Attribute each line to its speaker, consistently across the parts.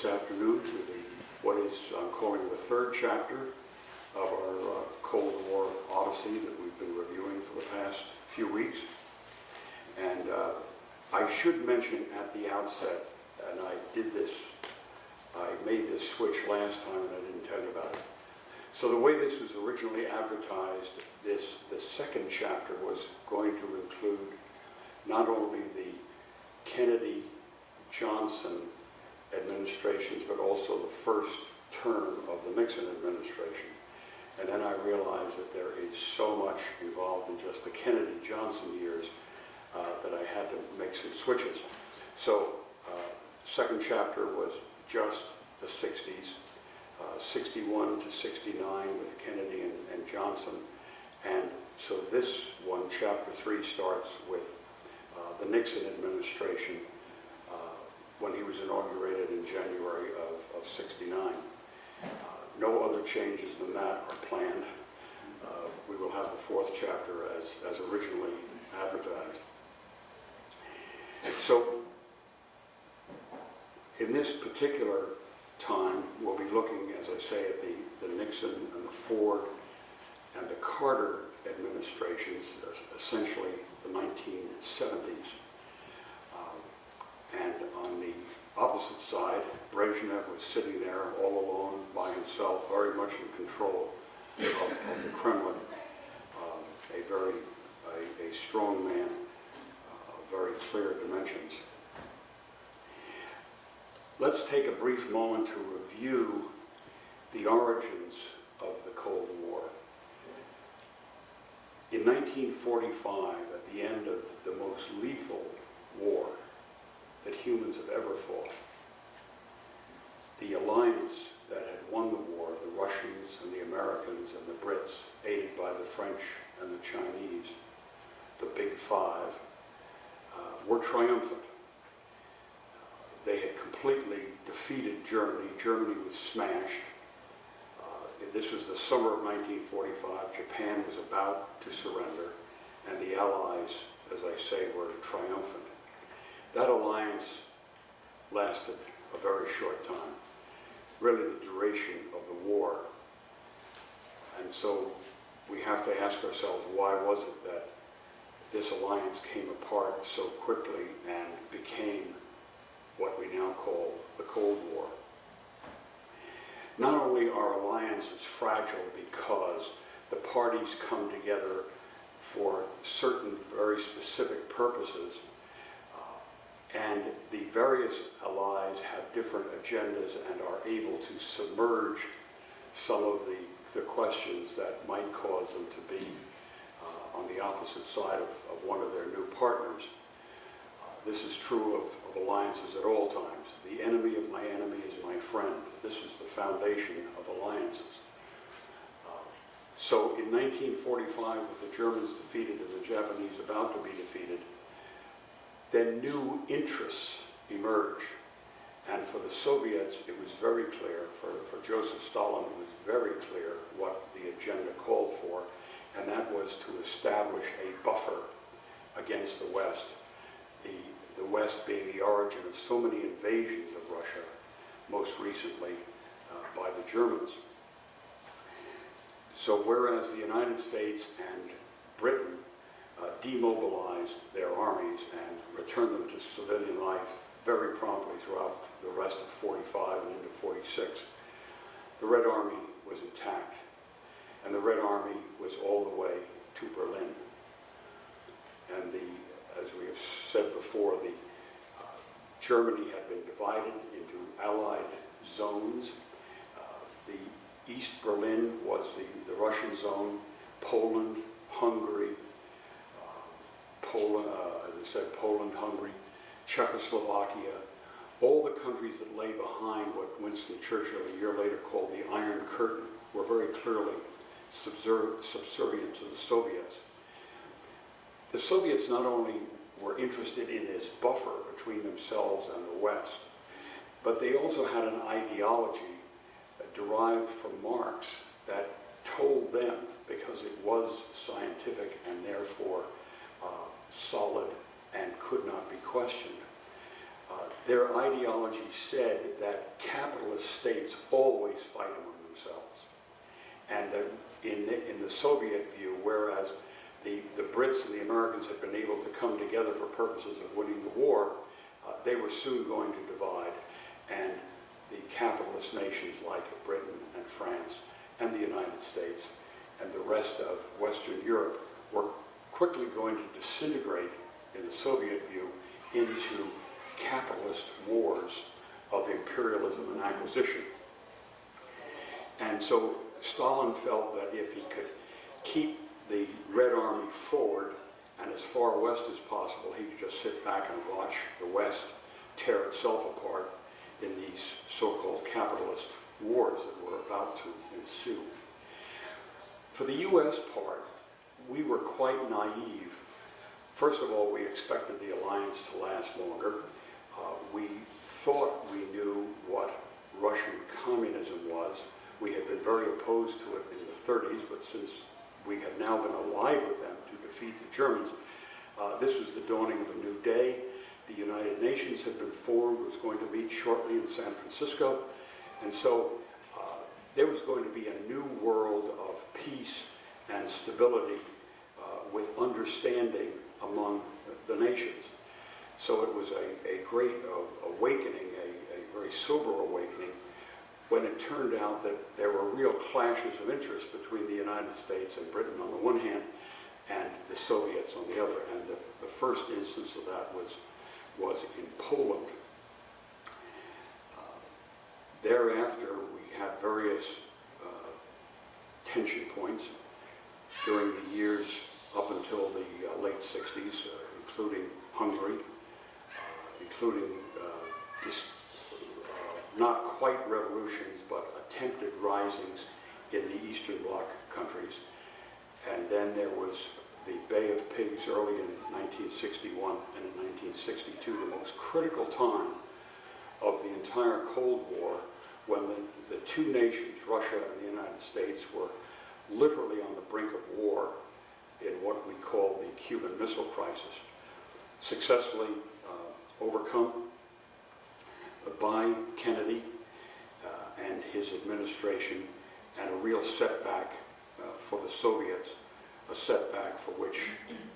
Speaker 1: this afternoon to what I'm calling the third chapter of our Cold War Odyssey that we've been reviewing for the past few weeks. And I should mention at the outset, and I made this switch last time and I didn't tell you about it. So the way this was originally advertised, the second chapter was going to include not only the Kennedy-Johnson administrations, but also the first term of the Nixon administration. And then I realized that there is so much involved in just the Kennedy-Johnson years that I had to make some switches. So second chapter was just the 60s, 61 to 69 with Kennedy and Johnson. And so this one, chapter 3, starts with the Nixon administration when he was inaugurated in January of 69. No other changes than that are planned. We will have the fourth chapter as originally advertised. So in this particular time, we'll be looking, as I say, at the Nixon and the Ford and the Carter administrations, essentially the 1970s. And on the opposite side, Brezhnev was sitting there all alone by himself, very much in control of the Kremlin. A strong man, of very clear dimensions. Let's take a brief moment to review the origins of the Cold War. In 1945, at the end of the most lethal war that humans have ever fought, the alliance that had won the war, the Russians and the Americans and the Brits, aided by the French and the Chinese, the Big Five, were triumphant. They had completely defeated Germany. Germany was smashed. This was the summer of 1945. Japan was about to surrender, and the Allies, as I say, were triumphant. That alliance lasted a very short time, really the duration of the war. And so we have to ask ourselves, why was it that this alliance came apart so quickly and became what we now call the Cold War? Not only are alliances fragile because the parties come together for certain very specific purposes, and the various allies have different agendas and are able to submerge some of the questions that might cause them to be on the opposite side of one of their new partners. This is true of alliances at all times. The enemy of my enemy is my friend. This is the foundation of alliances. So in 1945, with the Germans defeated and the Japanese about to be defeated, then new interests emerge. And for the Soviets, it was very clear, for Joseph Stalin, it was very clear what the agenda called for, and that was to establish a buffer against the West. The West being the origin of so many invasions of Russia, most recently by the Germans. So whereas the United States and Britain demobilized their armies and returned them to civilian life very promptly throughout the rest of 45 and into 46, the Red Army was intact. And the Red Army was all the way to Berlin. And as we have said before, Germany had been divided into Allied zones. The East Berlin was the Russian zone, Poland, Hungary, as I said, Poland, Hungary, Czechoslovakia, all the countries that lay behind what Winston Churchill a year later called the Iron Curtain were very clearly subservient to the Soviets. The Soviets not only were interested in this buffer between themselves and the West, but they also had an ideology derived from Marx that told them, because it was scientific and therefore solid and could not be questioned, Their ideology said that capitalist states always fight among themselves. And in the Soviet view, whereas the Brits and the Americans had been able to come together for purposes of winning the war, they were soon going to divide, and the capitalist nations like Britain and France and the United States and the rest of Western Europe were quickly going to disintegrate, in the Soviet view, into capitalist wars of imperialism and acquisition. And so Stalin felt that if he could keep the Red Army forward and as far west as possible, he could just sit back and watch the West tear itself apart in these so-called capitalist wars that were about to ensue. For the US part, we were quite naive. First of all, we expected the alliance to last longer. We thought we knew what Russian communism was. We had been very opposed to it in the 30s, but since we had now been allied with them to defeat the Germans, this was the dawning of a new day. The United Nations had been formed, was going to meet shortly in San Francisco, and so there was going to be a new world of peace and stability with understanding among the nations. So it was a great awakening, a very sober awakening, when it turned out that there were real clashes of interest between the United States and Britain on the one hand, and the Soviets on the other. And the first instance of that was in Poland. Thereafter, we had various tension points during the years up until the late 60s, including Hungary, including not quite revolutions, but attempted risings in the Eastern Bloc countries. And then there was the Bay of Pigs early in 1961 and in 1962, the most critical time of the entire Cold War, when the two nations, Russia and the United States, were literally on the brink of war in what we call the Cuban Missile Crisis, successfully overcome by Kennedy and his administration, and a real setback for the Soviets, a setback for which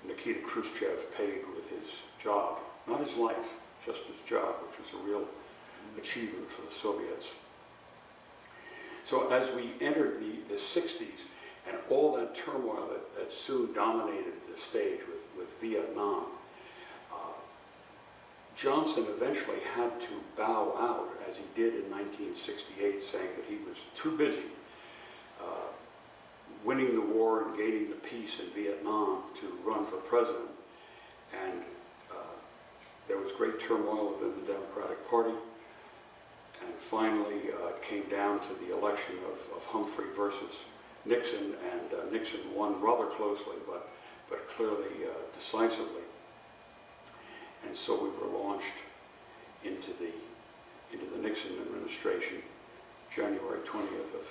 Speaker 1: Nikita Khrushchev paid with his job, not his life, just his job, which was a real achievement for the Soviets. So as we entered the 60s, and all that turmoil that soon dominated the stage with Vietnam, Johnson eventually had to bow out, as he did in 1968, saying that he was too busy winning the war and gaining the peace in Vietnam to run for president. And there was great turmoil within the Democratic Party. And finally, it came down to the election of Humphrey versus Nixon, and Nixon won rather closely, but clearly decisively. And so we were launched into the Nixon administration, January 20th of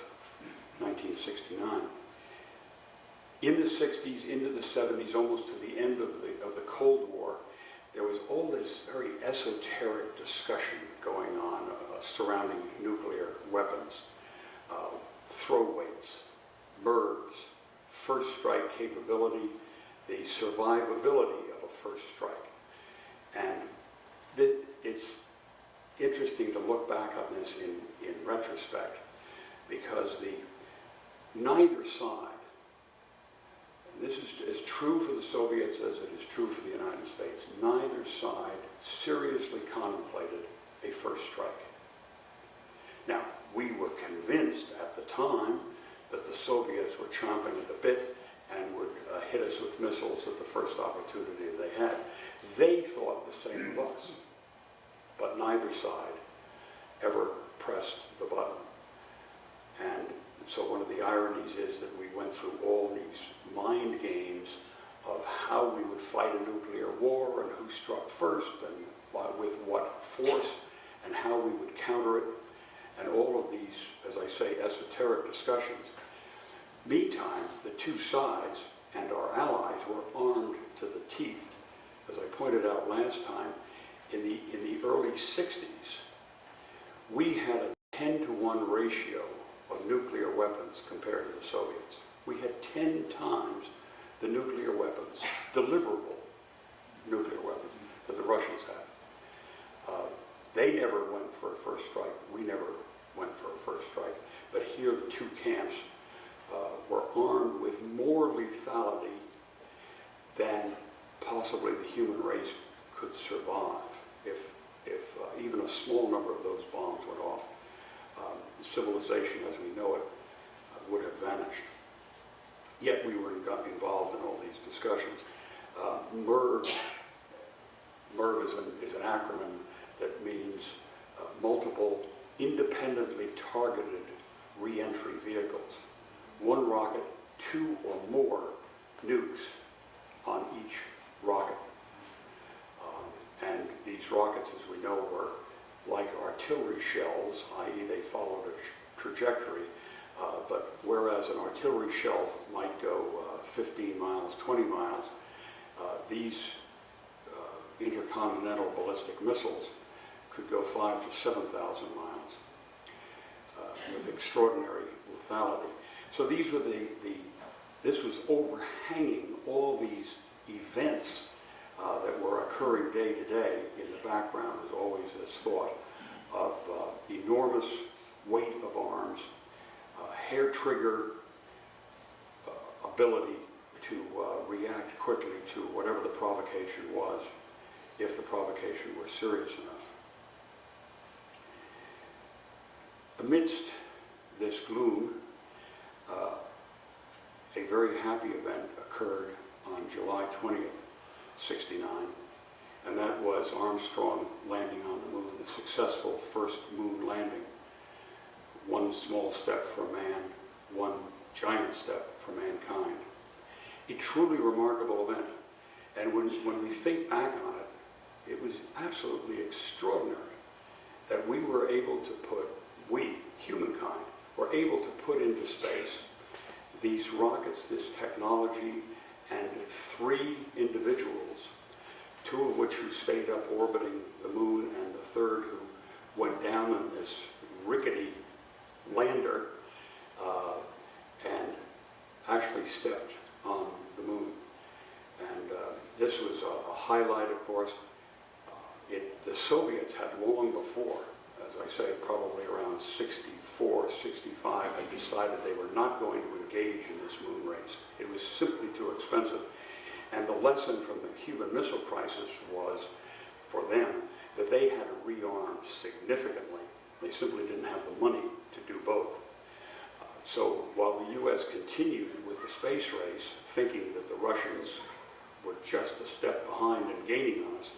Speaker 1: 1969. In the 60s, into the 70s, almost to the end of the Cold War, there was all this very esoteric discussion going on surrounding nuclear weapons, throw weights, MIRVs, first strike capability, the survivability of a first strike. And it's interesting to look back on this in retrospect, because neither side, and this is as true for the Soviets as it is true for the United States, neither side seriously contemplated a first strike. Now, we were convinced at the time that the Soviets were chomping at the bit and would hit us with missiles at the first opportunity they had. They thought the same of us, but neither side ever pressed the button. And so one of the ironies is that we went through all these mind games of how we would fight a nuclear war and who struck first and with what force and how we would counter it, and all of these, as I say, esoteric discussions. Meantime, the two sides and our allies were armed to the teeth. As I pointed out last time, in the early 60s, we had a 10-to-1 ratio of nuclear weapons compared to the Soviets. We had 10 times the nuclear weapons, deliverable nuclear weapons, that the Russians had. They never went for a first strike. We never went for a first strike. But here the two camps were armed with more lethality than possibly the human race could survive if even a small number of those bombs went off. Civilization as we know it would have vanished. Yet we were involved in all these discussions. MIRV is an acronym that means multiple independently targeted re-entry vehicles. One rocket, 2 or more nukes on each rocket. And these rockets, as we know, were like artillery shells, i.e. they followed a trajectory, but whereas an artillery shell might go 15 miles, 20 miles, these intercontinental ballistic missiles could go 5,000 to 7,000 miles with extraordinary lethality. So these were this was overhanging all these events that were occurring day to day. In the background was always this thought of enormous weight of arms, hair trigger ability to react quickly to whatever the provocation was, if the provocation were serious enough. Amidst this gloom, a very happy event occurred on July 20th, 69, and that was Armstrong landing on the moon, the successful first moon landing. One small step for man, one giant step for mankind. A truly remarkable event. And when we think back on it, it was absolutely extraordinary that we were able to we, humankind, were able to put into space these rockets, this technology, and 3 individuals, 2 of which who stayed up orbiting the moon, and the 3rd who went down in this rickety lander and actually stepped on the moon. And this was a highlight, of course. The Soviets had long before, as I say, probably around 64, 65, had decided they were not going to engage in this moon race. It was simply too expensive. And the lesson from the Cuban Missile Crisis was, for them, that they had to rearm significantly. They simply didn't have the money to do both. So while the U.S. continued with the space race, thinking that the Russians were just a step behind and gaining on us,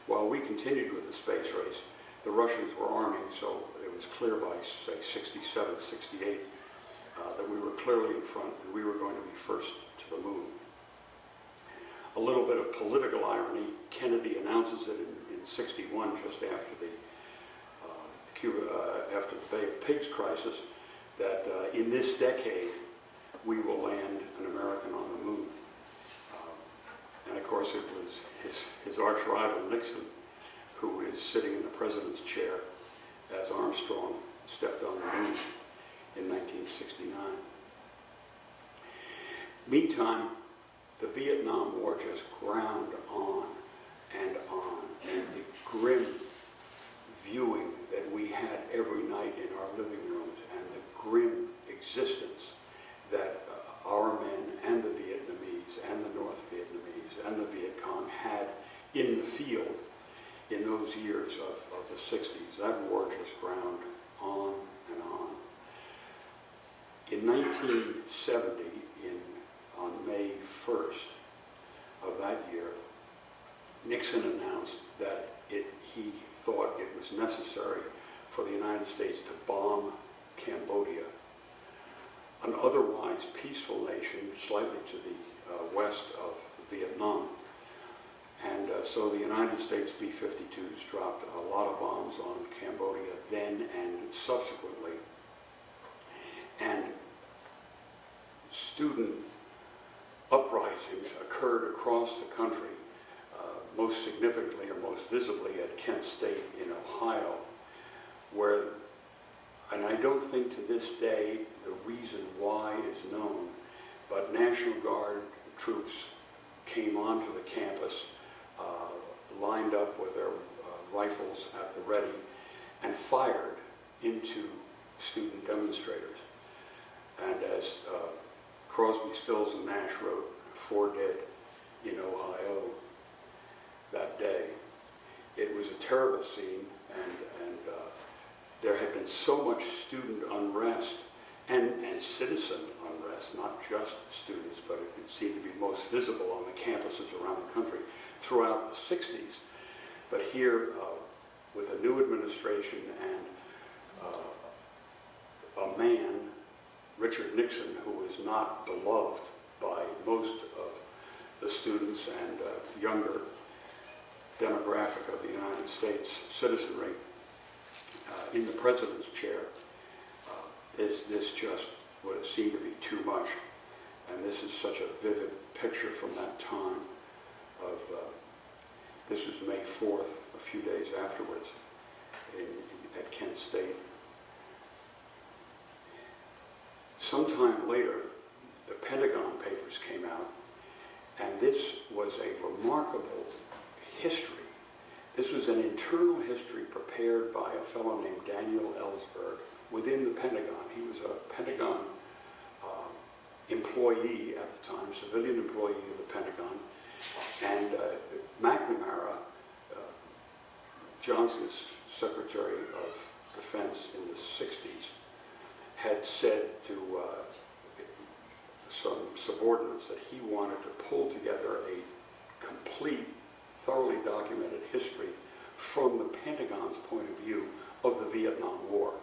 Speaker 1: while we continued with the space race, the Russians were arming, so it was clear by, say, 67, 68, that we were clearly in front and we were going to be first to the moon. A little bit of political irony, Kennedy announces it in 61, just after after the Bay of Pigs crisis, that in this decade we will land an American on the moon. And of course it was his arch rival Nixon who is sitting in the president's chair as Armstrong stepped on the moon in 1969. Meantime, the Vietnam War just ground on, and the grim viewing that we had every night in our living rooms, and the grim existence that our men and the Vietnamese and the North Vietnamese and the Viet Cong had in the field in those years of the 60s. That war just ground on and on. In 1970, on May 1st of that year, Nixon announced that he thought it was necessary for the United States to bomb Cambodia, an otherwise peaceful nation slightly to the west of Vietnam. And so the United States B-52s dropped a lot of bombs on Cambodia then and subsequently. And student uprisings occurred across the country. most significantly or most visibly at Kent State in Ohio, where, and I don't think to this day the reason why is known, but National Guard troops came onto the campus, lined up with their rifles at the ready, and fired into student demonstrators. And as Crosby, Stills, and Nash wrote, 4 dead in Ohio that day. It was a terrible scene, and there had been so much student unrest and citizen unrest, not just students, but it seemed to be most visible on the campuses around the country throughout the 60s. But here, with a new administration and a man, Richard Nixon, who was not beloved by most of the students and younger demographic of the United States citizenry, in the president's chair, this just would seem to be too much. And this is such a vivid picture from that time of, this was May 4th, a few days afterwards, at Kent State. Sometime later, the Pentagon Papers came out, and this was a remarkable history. This was an internal history prepared by a fellow named Daniel Ellsberg within the Pentagon. He was a Pentagon employee at the time, civilian employee of the Pentagon. And McNamara, Johnson's Secretary of Defense in the 60s, had said to some subordinates that he wanted to pull together a complete, thoroughly documented history from the Pentagon's point of view of the Vietnam War.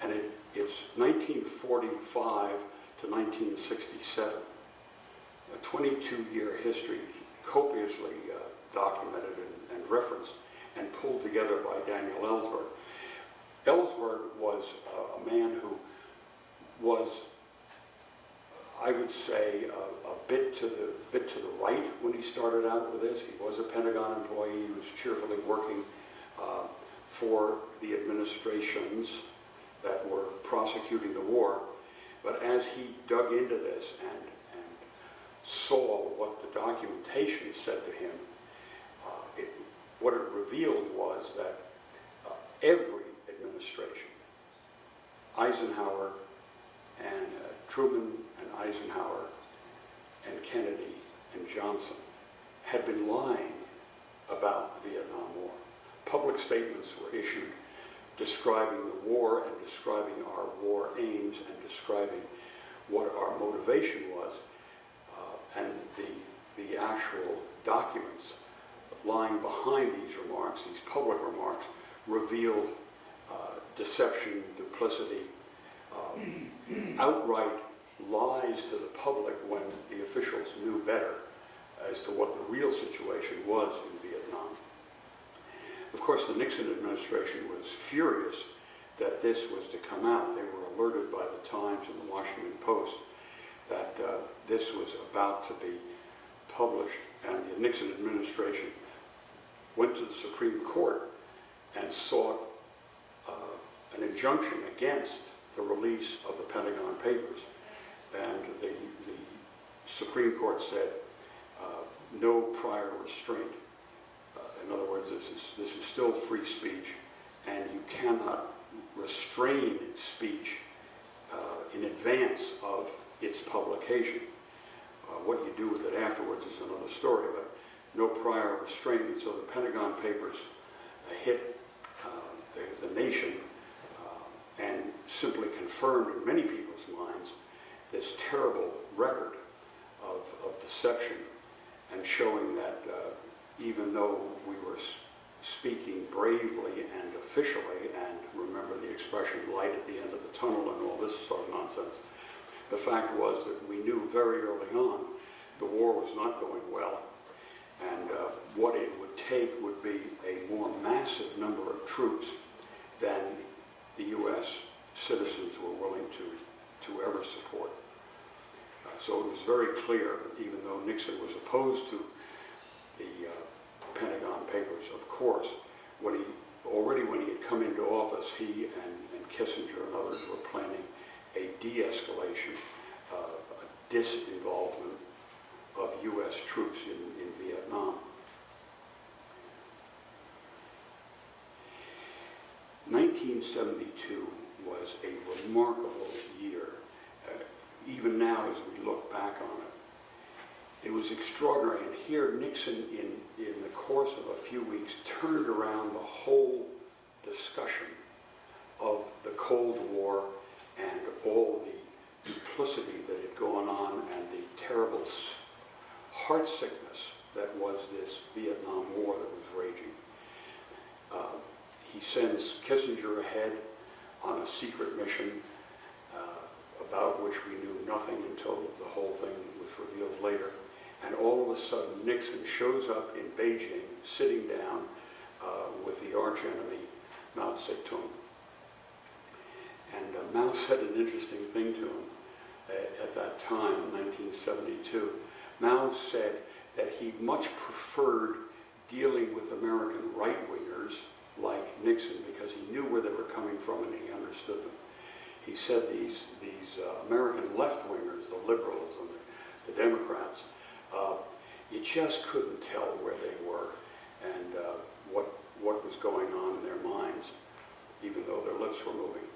Speaker 1: And it's 1945 to 1967, a 22-year history copiously documented and referenced and pulled together by Daniel Ellsberg. Ellsberg was a man who was, I would say, a bit to the right when he started out with this. He was a Pentagon employee. He was cheerfully working for the administrations that were prosecuting the war. But as he dug into this and saw what the documentation said to him, what it revealed was that every administration, Eisenhower and Truman and Eisenhower and Kennedy and Johnson, had been lying about the Vietnam War. Public statements were issued describing the war and describing our war aims and describing what our motivation was, and the actual documents lying behind these remarks, these public remarks, revealed deception, duplicity, outright lies to the public when the officials knew better as to what the real situation was in Vietnam. Of course, the Nixon administration was furious that this was to come out. They were alerted by the Times and the Washington Post that this was about to be published, and the Nixon administration went to the Supreme Court and sought an injunction against the release of the Pentagon Papers. And the Supreme Court said no prior restraint. In other words, this is still free speech, and you cannot restrain speech in advance of its publication. What you do with it afterwards is another story, but no prior restraint. And so the Pentagon Papers hit the nation and simply confirmed in many people's minds this terrible record of deception, and showing that even though we were speaking bravely and officially, and remember the expression light at the end of the tunnel and all this sort of nonsense, the fact was that we knew very early on the war was not going well, and what it would take would be a more massive number of troops than the U.S. citizens were willing to ever support. So it was very clear, even though Nixon was opposed to the Pentagon Papers. Of course, when he had come into office, he and Kissinger and others were planning a de-escalation, a disinvolvement of U.S. troops in Vietnam. 1972 was a remarkable year, even now as we look back on it. It was extraordinary, and here Nixon, in the course of a few weeks, turned around the whole discussion of the Cold War and all the duplicity that had gone on and the terrible heart sickness that was this Vietnam War that was raging. He sends Kissinger ahead on a secret mission about which we knew nothing until the whole thing was revealed later. And all of a sudden, Nixon shows up in Beijing, sitting down with the archenemy, Mao Zedong. And Mao said an interesting thing to him at that time in 1972. Mao said that he much preferred dealing with American right-wingers like Nixon because he knew where they were coming from and he understood them. He said these American left-wingers, the liberals and the Democrats, you just couldn't tell where they were and what was going on in their minds, even though their lips were moving.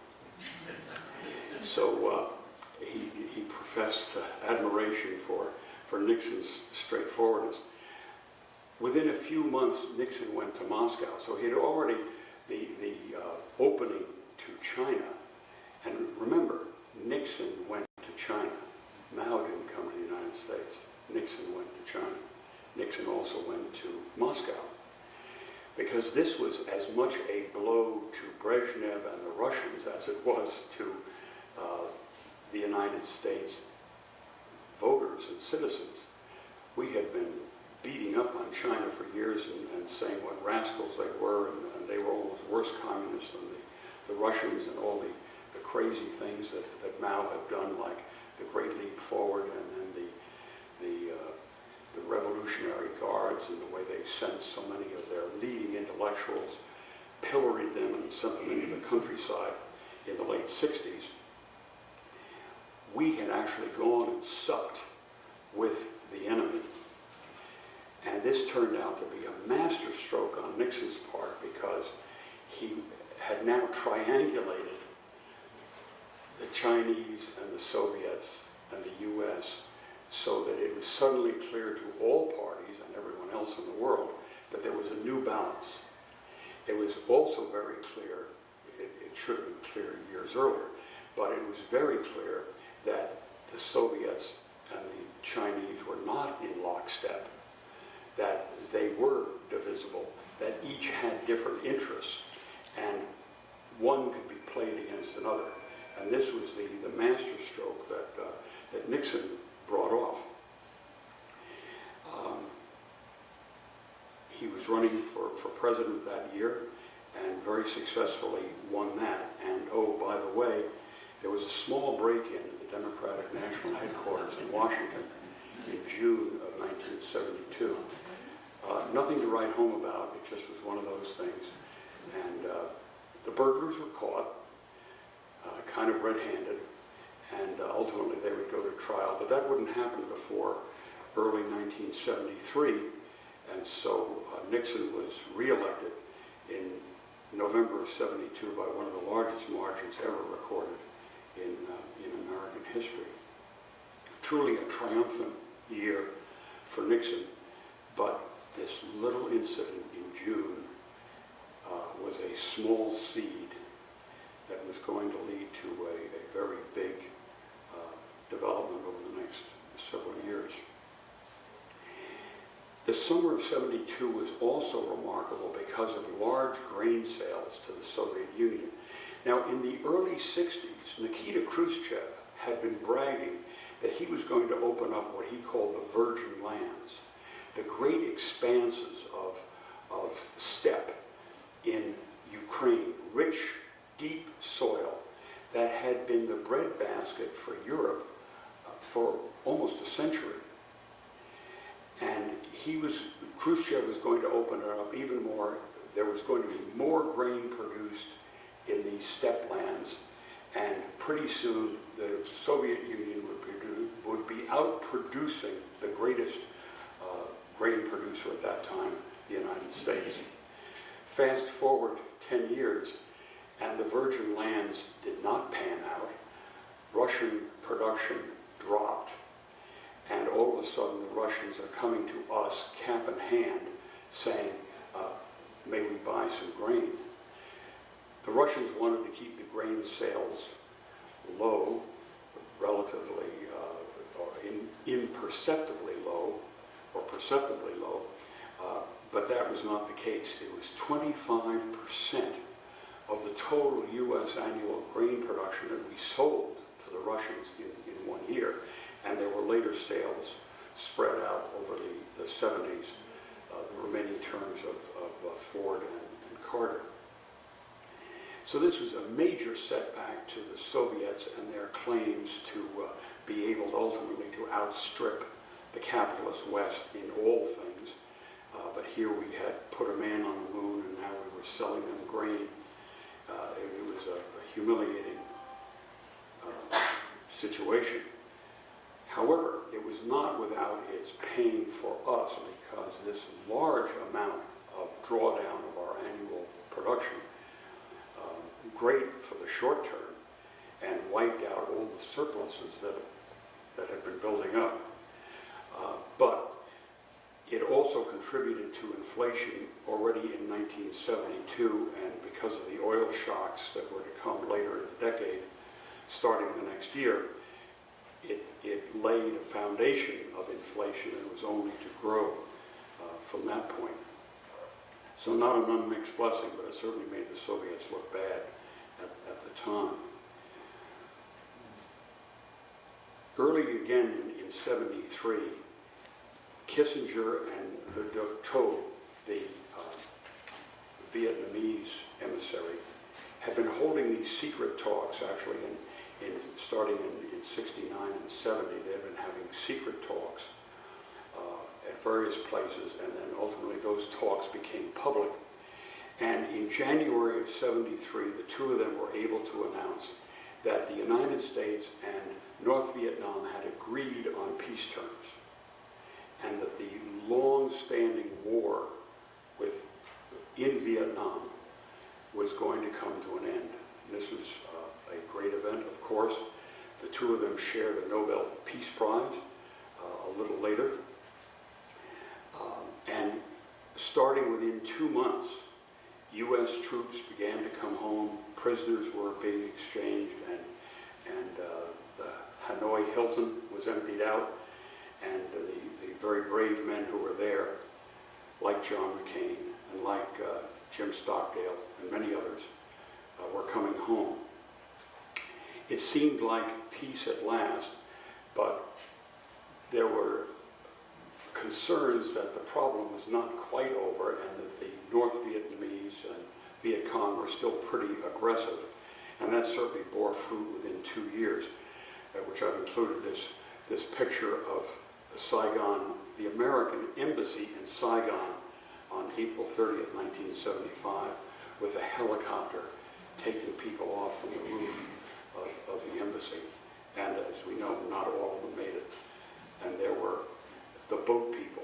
Speaker 1: So he professed admiration for Nixon's straightforwardness. Within a few months, Nixon went to Moscow, so he had already the opening to China. And remember, Nixon went to China. Mao didn't come to the United States. Nixon went to China. Nixon also went to Moscow. Because this was as much a blow to Brezhnev and the Russians as it was to the United States voters and citizens. We had been beating up on China for years and saying what rascals they were, and they were almost worse communists than the Russians, and all the crazy things that Mao had done, like the Great Leap Forward and then the Revolutionary Guards and the way they sent so many of their leading intellectuals, pilloried them and sent them into the countryside in the late 60s. We had actually gone and supped with the enemy. And this turned out to be a masterstroke on Nixon's part because he had now triangulated the Chinese and the Soviets and the US so that it was suddenly clear to all parties and everyone else in the world that there was a new balance. It was also very clear, it should have been clear years earlier, but it was very clear that the Soviets and the Chinese were not in lockstep, that they were divisible, that each had different interests, and one could be played against another. And this was the masterstroke that Nixon brought off. He was running for president that year and very successfully won that. And oh, by the way, there was a small break-in at the Democratic National Headquarters in Washington in June of 1972. Nothing to write home about, it just was one of those things. And the burglars were caught, kind of red-handed, and ultimately they would go to trial. But that wouldn't happen before early 1973, and so Nixon was re-elected in November of '72 by one of the largest margins ever recorded in American history. Truly a triumphant year for Nixon, but this little incident in June was a small seed that was going to lead to a very big development over the next several years. The summer of '72 was also remarkable because of large grain sales to the Soviet Union. Now, in the early 60s, Nikita Khrushchev had been bragging that he was going to open up what he called the Virgin Lands, the great expanses of steppe in Ukraine, rich, deep soil that had been the breadbasket for Europe for almost a century. And Khrushchev was going to open it up even more. There was going to be more grain produced in these steppe lands, and pretty soon the Soviet Union would be outproducing the greatest grain producer at that time, the United States. Fast forward 10 years, and the Virgin Lands did not pan out. Russian production dropped, and all of a sudden the Russians are coming to us cap in hand saying, may we buy some grain? The Russians wanted to keep the grain sales low, relatively, or imperceptibly low, or perceptibly low, but that was not the case. It was 25% of the total U.S. annual grain production that we sold to the Russians in 1 year, and there were later sales spread out over the 70s, the remaining terms of Ford and Carter. So this was a major setback to the Soviets and their claims to be able ultimately to outstrip the capitalist West in all things. But here we had put a man on the moon, and now we were selling them grain. It was a humiliating situation. However, it was not without its pain for us, because this large amount of drawdown of our annual production, great for the short term, and wiped out all the surpluses that had been building up. But it also contributed to inflation already in 1972, and because of the oil shocks that were to come later in the decade, starting the next year, it laid a foundation of inflation, and it was only to grow from that point. So not an unmixed blessing, but it certainly made the Soviets look bad at the time. Early again in 73, Kissinger and Todd, the Vietnamese emissary, had been holding these secret talks, actually, starting in 69 and 70. They had been having secret talks at various places, and then ultimately those talks became public. And in January of 73, the two of them were able to announce that the United States and North Vietnam had agreed on peace terms, and that the long-standing war in Vietnam was going to come to an end. This was a great event, of course. The two of them shared a Nobel Peace Prize a little later. And starting within 2 months, U.S. troops began to come home, prisoners were being exchanged, and the Hanoi Hilton was emptied out, and the very brave men who were there, like John McCain and like Jim Stockdale and many others, were coming home. It seemed like peace at last, but there were concerns that the problem was not quite over, and that the North Vietnamese and Viet Cong were still pretty aggressive, and that certainly bore fruit within 2 years, which I've included this picture of Saigon, the American embassy in Saigon on April 30th, 1975, with a helicopter taking people off from the roof of the embassy. And as we know, not all of them made it. And there were the boat people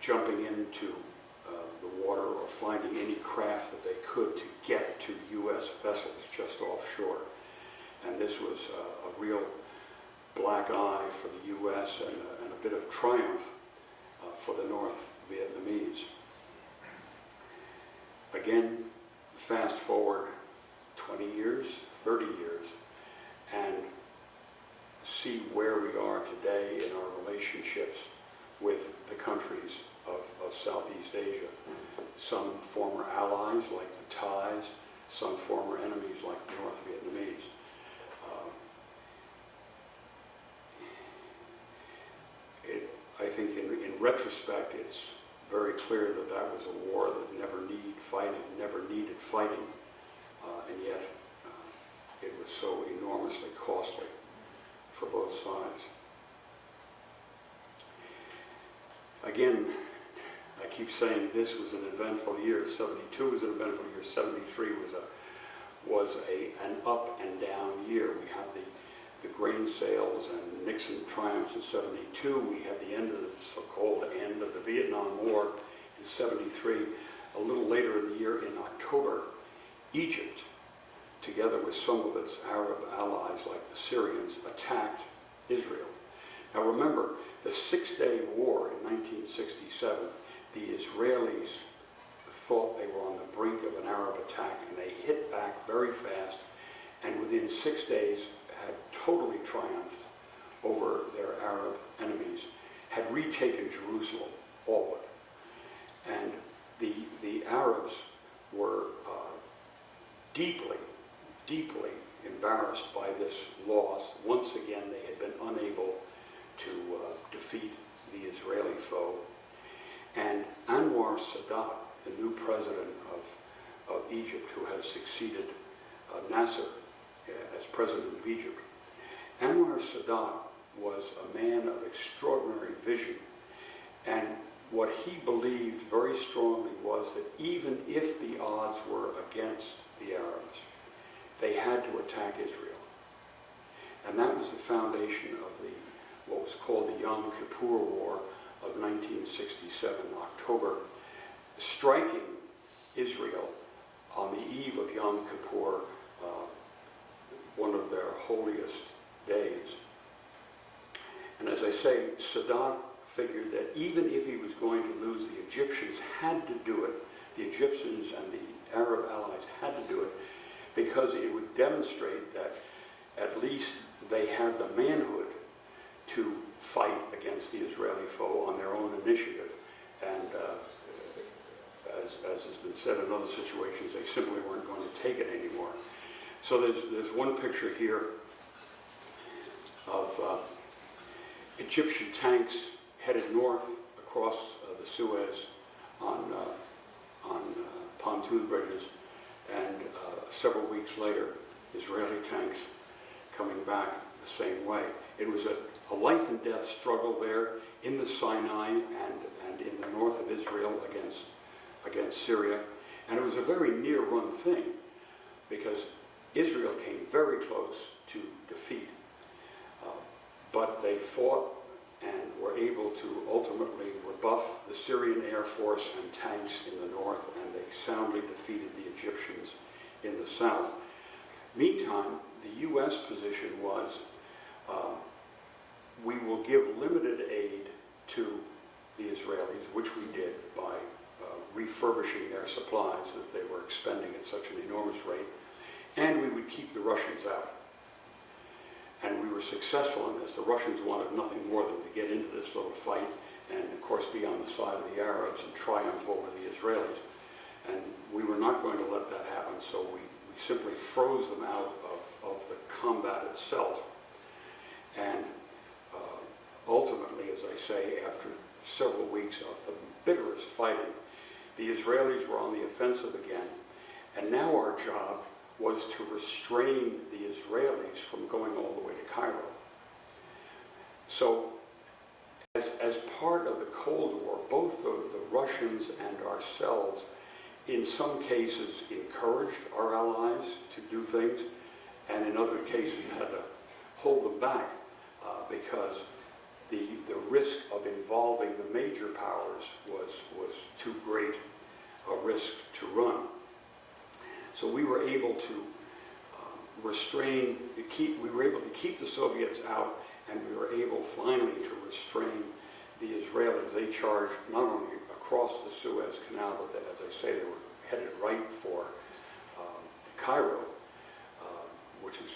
Speaker 1: jumping into the water or finding any craft that they could to get to U.S. vessels just offshore. And this was a real black eye for the U.S. and a bit of triumph for the North Vietnamese. Again, fast forward 20 years, 30 years, and see where we are today in our relationships with the countries of Southeast Asia. Some former allies like the Thais, some former enemies like the North Vietnamese. I think in retrospect, it's very clear that that was a war that never needed fighting, and yet it was so enormously costly for both sides. Again, I keep saying this was an eventful year. 72 was an eventful year. 73 was an up and down year. We had the grain sales and Nixon triumphs in 72. We had the end of the so-called end of the Vietnam War in 73. A little later in the year, in October, Egypt, together with some of its Arab allies like the Syrians, attacked Israel. Now remember, the Six-Day War in 1967, the Israelis thought they were on the brink of an Arab attack, and they hit back very fast, and within 6 days had totally triumphed over their Arab enemies, had retaken Jerusalem, all of it. And the Arabs were deeply, deeply embarrassed by this loss. Once again, they had been unable to defeat the Israeli foe. And Anwar Sadat, the new president of Egypt, who has succeeded Nasser as president of Egypt, Anwar Sadat was a man of extraordinary vision, and what he believed very strongly was that even if the odds were against the Arabs, they had to attack Israel. And that was the foundation of what was called the Yom Kippur War of 1967, October, striking Israel on the eve of Yom Kippur, one of their holiest days. And as I say, Sadat figured that even if he was going to lose, the Egyptians had to do it. The Egyptians and the Arab allies had to do it because it would demonstrate that at least they had the manhood to fight against the Israeli foe on their own initiative. And as has been said in other situations, they simply weren't going to take it anymore. So there's one picture here of Egyptian tanks headed north across the Suez on pontoon bridges, and several weeks later, Israeli tanks coming back the same way. It was a life and death struggle there in the Sinai and in the north of Israel against Syria. And it was a very near-run thing because Israel came very close to defeat. But they fought and were able to ultimately rebuff the Syrian Air Force and tanks in the north, and they soundly defeated the Egyptians in the south. Meantime, the U.S. position was we will give limited aid to the Israelis, which we did by refurbishing their supplies that they were expending at such an enormous rate, and we would keep the Russians out. And we were successful in this. The Russians wanted nothing more than to get into this little fight and, of course, be on the side of the Arabs and triumph over the Israelis. And we were not going to let that happen, so we simply froze them out of the combat itself. And ultimately, as I say, after several weeks of the bitterest fighting, the Israelis were on the offensive again. And now our job was to restrain the Israelis from going all the way to Cairo. So as part of the Cold War, both the Russians and ourselves, in some cases, encouraged our allies to do things, and in other cases had to hold them back because the risk of involving the major powers was too great a risk to run. So we were able to we were able to keep the Soviets out, and we were able finally to restrain the Israelis. They charged not only across the Suez Canal, but as I say, they were headed right for Cairo, which is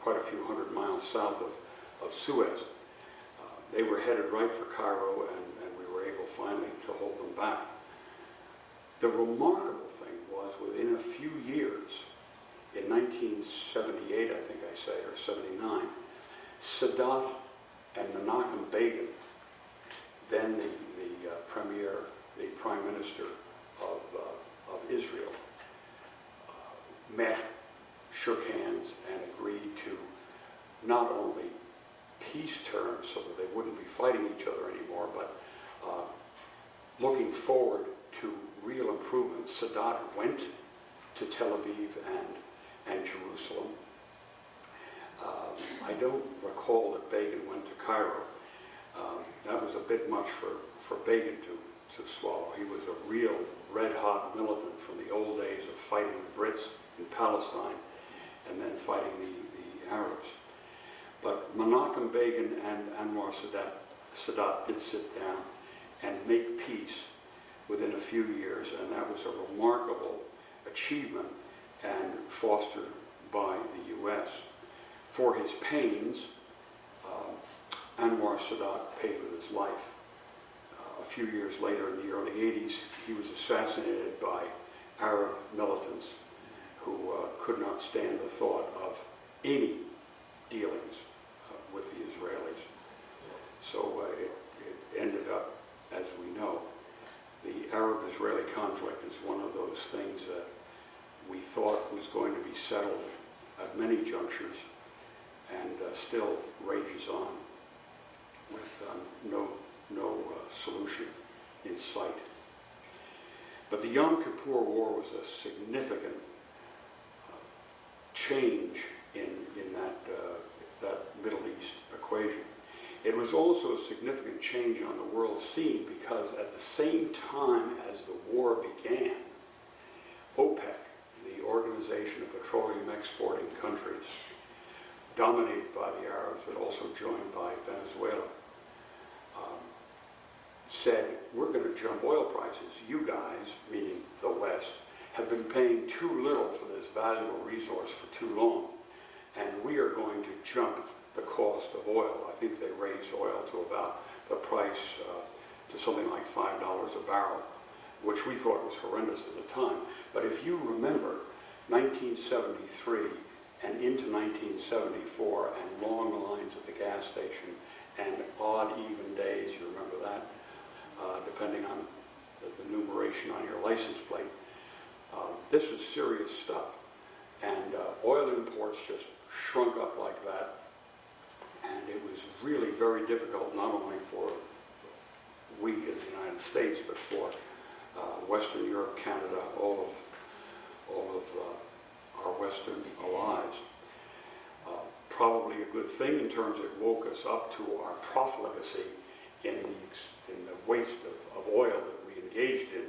Speaker 1: quite a few hundred miles south of Suez. They were headed right for Cairo, and we were able finally to hold them back. The remarkable thing was, within a few years, in 1978, I think I say, or 79, Sadat and Menachem Begin, then the prime minister of Israel, met, shook hands, and agreed to not only peace terms so that they wouldn't be fighting each other anymore, but looking forward to real improvement, Sadat went to Tel Aviv and Jerusalem. I don't recall that Begin went to Cairo. That was a bit much for Begin to swallow. He was a real red-hot militant from the old days of fighting the Brits in Palestine and then fighting the Arabs. But Menachem Begin and Anwar Sadat did sit down and make peace within a few years, and that was a remarkable achievement and fostered by the U.S. For his pains, Anwar Sadat paid with his life. A few years later, in the early 80s, he was assassinated by Arab militants who could not stand the thought of any dealings with the Israelis. So it ended up, as we know, the Arab-Israeli conflict is one of those things that we thought was going to be settled at many junctures and still rages on with no solution in sight. But the Yom Kippur War was a significant change in that Middle East equation. It was also a significant change on the world scene because at the same time as the war began, OPEC, the Organization of Petroleum Exporting Countries, dominated by the Arabs but also joined by Venezuela, said, we're going to jump oil prices. You guys, meaning the West, have been paying too little for this valuable resource for too long, and we are going to jump the cost of oil. I think they raised oil to about the price to something like $5 a barrel, which we thought was horrendous at the time. But if you remember 1973 and into 1974 and long lines at the gas station and odd even days, you remember that, depending on the numeration on your license plate. This was serious stuff. And oil imports just shrunk up like that. And it was really very difficult, not only for we in the United States, but for Western Europe, Canada, all of our Western allies. Probably a good thing in terms it woke us up to our profligacy in the waste of oil that we engaged in.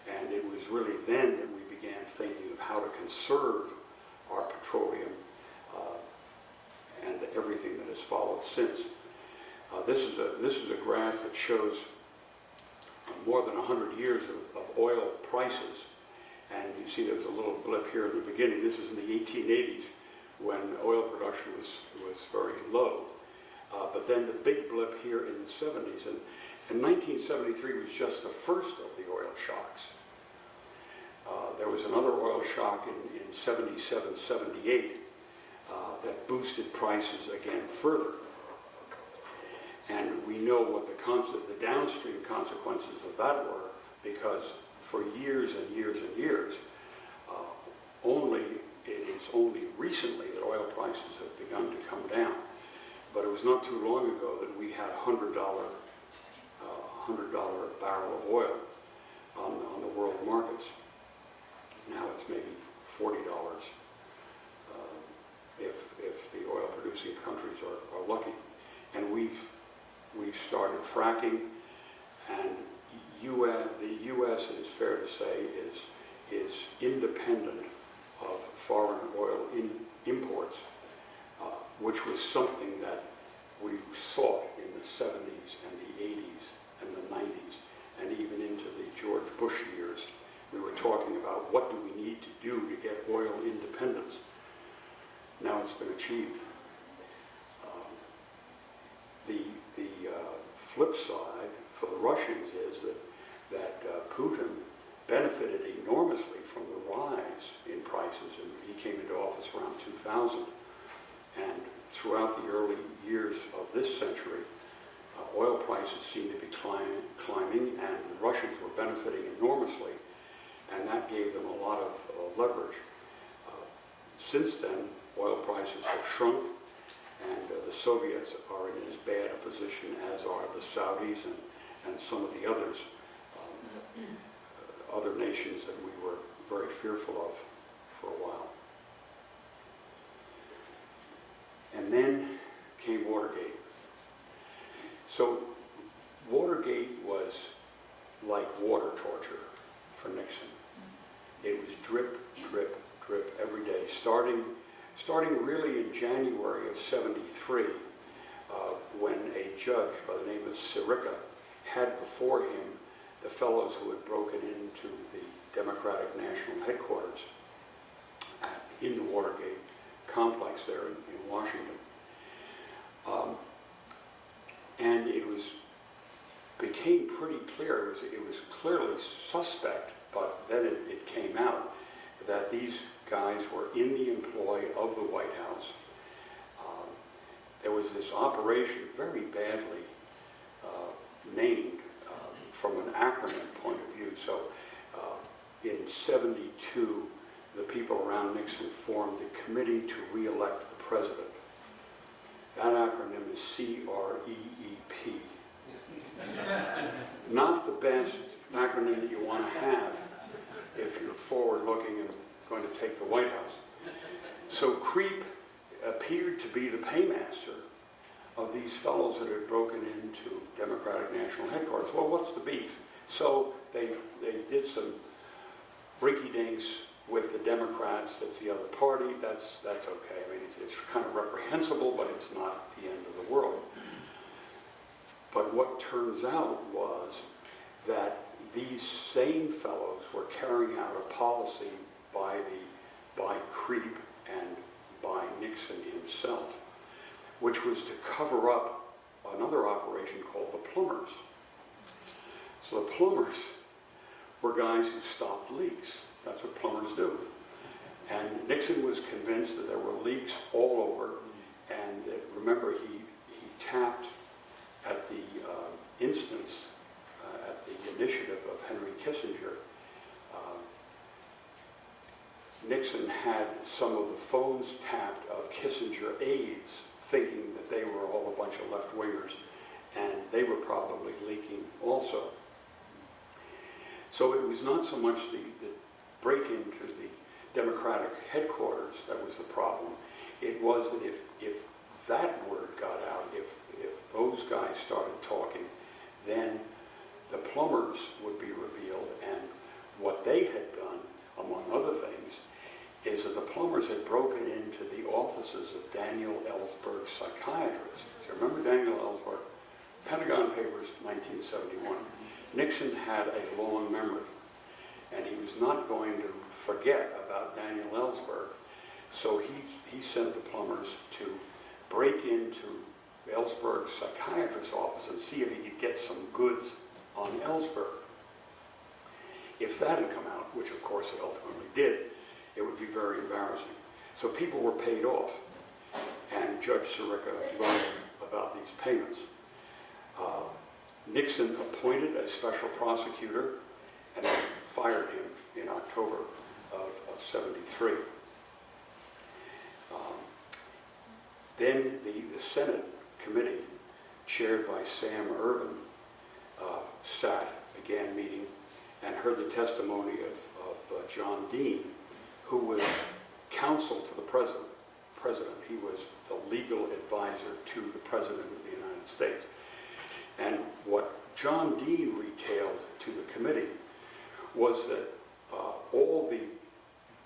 Speaker 1: And it was really then that we began thinking of how to conserve our petroleum and everything that has followed since. This is a graph that shows more than 100 years of oil prices. And you see there's a little blip here in the beginning. This is in the 1880s when oil production was very low. But then the big blip here in the 70s. And 1973 was just the first of the oil shocks. There was another oil shock in 77, 78 that boosted prices again further. And we know what the downstream consequences of that were, because for years and years and years, it is only recently that oil prices have begun to come down. But it was not too long ago that we had $100 barrel of oil on the world markets. Now it's maybe $40 if the oil-producing countries are lucky. And we've started fracking, and the U.S., it is fair to say, is independent of foreign oil imports, which was something that we sought in the 70s and the 80s and the 90s, and even into the George Bush years. We were talking about what do we need to do to get oil independence. Now it's been achieved. The flip side for the Russians is that Putin benefited enormously from the rise in prices, and he came into office around 2000. And throughout the early years of this century, oil prices seemed to be climbing, and the Russians were benefiting enormously, and that gave them a lot of leverage. Since then, oil prices have shrunk, and the Soviets are in as bad a position as are the Saudis and some of the others other nations that we were very fearful of for a while. And then came Watergate. So Watergate was like water torture for Nixon. It was drip, drip, drip every day, starting really in January of '73, when a judge by the name of Sirica had before him the fellows who had broken into the Democratic National Headquarters in the Watergate complex there in Washington. And it became pretty clear, it was clearly suspect, but then it came out that these guys were in the employ of the White House. There was this operation, very badly named from an acronym point of view. So in '72, the people around Nixon formed the Committee to Re-elect the President. That acronym is CREEP. Not the best acronym that you want to have if you're forward-looking and going to take the White House. So CREEP appeared to be the paymaster of these fellows that had broken into Democratic National Headquarters. Well, what's the beef? So they did some rinky-dinks with the Democrats. That's the other party. That's okay. I mean, it's kind of reprehensible, but it's not the end of the world. But what turns out was that these same fellows were carrying out a policy by CREEP and by Nixon himself, which was to cover up another operation called the Plumbers. So the Plumbers were guys who stopped leaks. That's what plumbers do. And Nixon was convinced that there were leaks all over, and that, remember, he tapped at the instance, at the initiative of Henry Kissinger. Nixon had some of the phones tapped of Kissinger aides, thinking that they were all a bunch of left-wingers, and they were probably leaking also. So it was not so much the break into the Democratic headquarters that was the problem. It was that if that word got out, if those guys started talking, then the Plumbers would be revealed. And what they had done, among other things, is that the Plumbers had broken into the offices of Daniel Ellsberg's psychiatrist. So remember Daniel Ellsberg? Pentagon Papers, 1971. Nixon had a long memory, and he was not going to forget about Daniel Ellsberg. So he sent the Plumbers to break into Ellsberg's psychiatrist's office and see if he could get some goods on Ellsberg. If that had come out, which of course it ultimately did, it would be very embarrassing. So people were paid off, and Judge Sirica learned about these payments. Nixon appointed a special prosecutor and fired him in October of '73. Then the Senate committee, chaired by Sam Ervin, began meeting and heard the testimony of John Dean, who was counsel to the president. He was the legal advisor to the President of the United States. And what John Dean retailed to the committee was that all the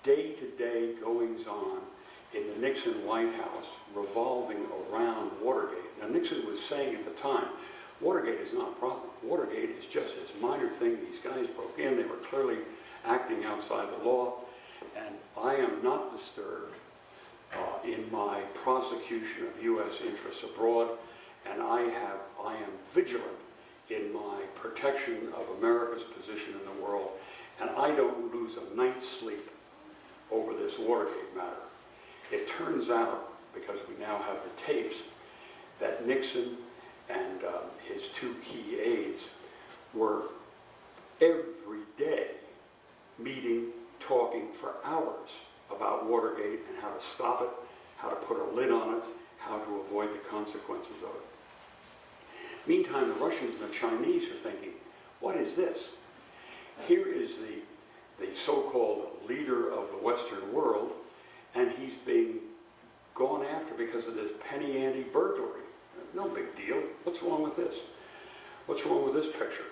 Speaker 1: day-to-day goings-on in the Nixon White House revolving around Watergate. Now, Nixon was saying at the time, Watergate is not a problem. Watergate is just this minor thing. These guys broke in. They were clearly acting outside the law. And I am not disturbed in my prosecution of U.S. interests abroad, and I am vigilant in my protection of America's position in the world, and I don't lose a night's sleep over this Watergate matter. It turns out, because we now have the tapes, that Nixon and his two key aides were every day meeting, talking for hours about Watergate and how to stop it, how to put a lid on it, how to avoid the consequences of it. Meantime, the Russians and the Chinese are thinking, what is this? here is the so-called leader of the Western world, and he's being gone after because of this penny ante burglary. No big deal. What's wrong with this? What's wrong with this picture?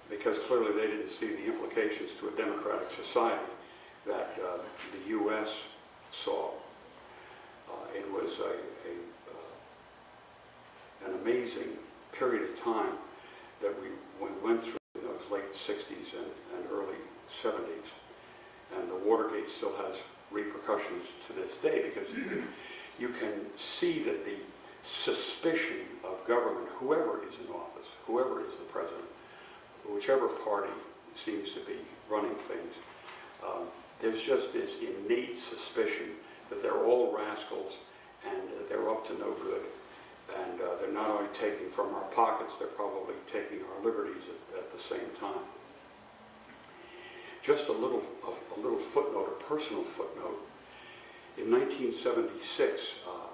Speaker 1: Because clearly they didn't see the implications to a democratic society that the U.S. saw. It was an amazing period of time that we went through in those late 60s and early 70s. And the Watergate still has repercussions to this day, because you can see that the suspicion of government, whoever is in office, whoever is the president, whichever party seems to be running things, there's just this innate suspicion that they're all rascals and they're up to no good. And they're not only taking from our pockets, they're probably taking our liberties at the same time. Just a little footnote, a personal footnote. In 1976,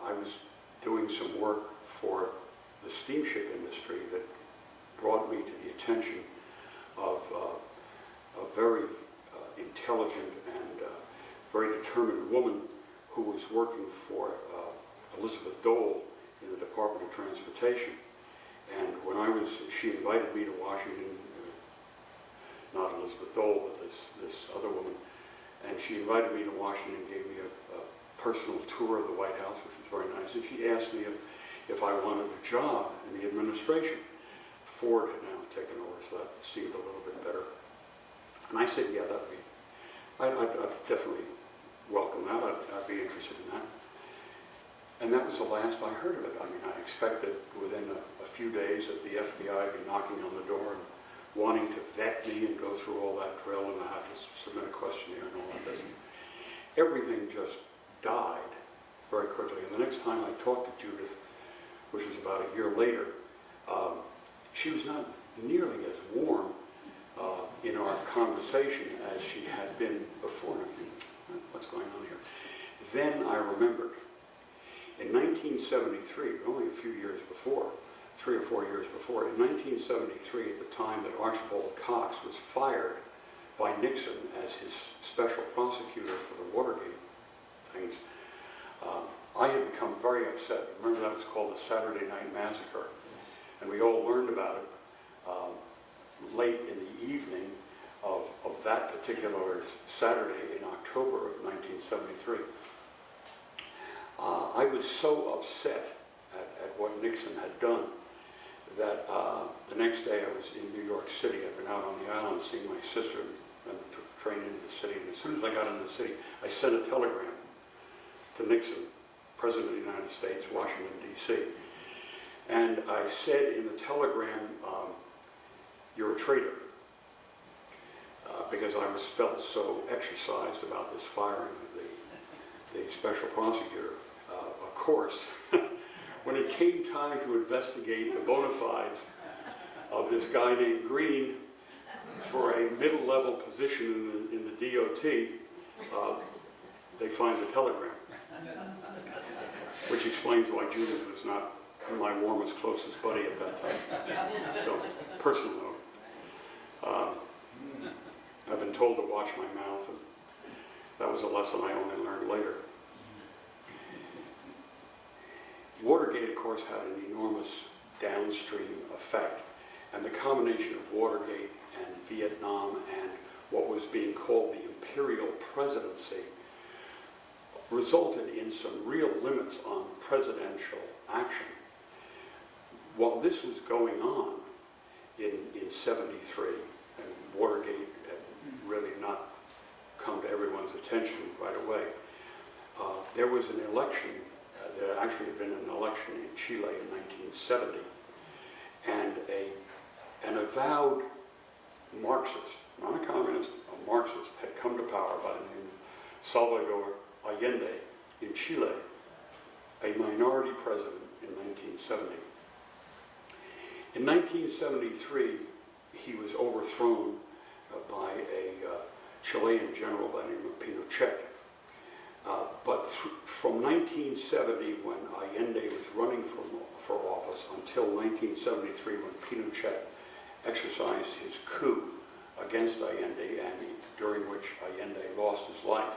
Speaker 1: I was doing some work for the steamship industry that brought me to the attention of a very intelligent and very determined woman who was working for Elizabeth Dole in the Department of Transportation. And when she invited me to Washington, not Elizabeth Dole, but this other woman, and she invited me to Washington, gave me a personal tour of the White House, which was very nice, and she asked me if I wanted a job in the administration. Ford had now taken over, so that seemed a little bit better. And I said, yeah, I'd definitely welcome that. I'd be interested in that. And that was the last I heard of it. I mean, I expected within a few days that the FBI would be knocking on the door and wanting to vet me and go through all that drill, and I had to submit a questionnaire and all that business. Everything just died very quickly. And the next time I talked to Judith, which was about a year later, she was not nearly as warm in our conversation as she had been before. And I think, what's going on here? Then I remembered. In 1973, only a few years before, 3 or 4 years before, in 1973, at the time that Archibald Cox was fired by Nixon as his special prosecutor for the Watergate things, I had become very upset. Remember, that was called the Saturday Night Massacre, and we all learned about it late in the evening of that particular Saturday in October of 1973. I was so upset at what Nixon had done that the next day I was in New York City. I'd been out on the island seeing my sister and took the train into the city. And as soon as I got into the city, I sent a telegram to Nixon, President of the United States, Washington, D.C. And I said in the telegram, you're a traitor. Because I felt so exercised about this firing of the special prosecutor. Of course, when it came time to investigate the bona fides of this guy named Green for a middle-level position in the DOT, they find the telegram, which explains why Judith was not my warmest, closest buddy at that time. So, personal note. I've been told to watch my mouth, and that was a lesson I only learned later. Watergate, of course, had an enormous downstream effect, and the combination of Watergate and Vietnam and what was being called the imperial presidency resulted in some real limits on presidential action. While this was going on in 73, and Watergate had really not come to everyone's attention right away, there was an election. There actually had been an election in Chile in 1970, and an avowed Marxist, not a communist, a Marxist, had come to power by the name of Salvador Allende in Chile, a minority president in 1970. In 1973, he was overthrown by a Chilean general by the name of Pinochet. But from 1970, when Allende was running for office, until 1973, when Pinochet exercised his coup against Allende, and during which Allende lost his life.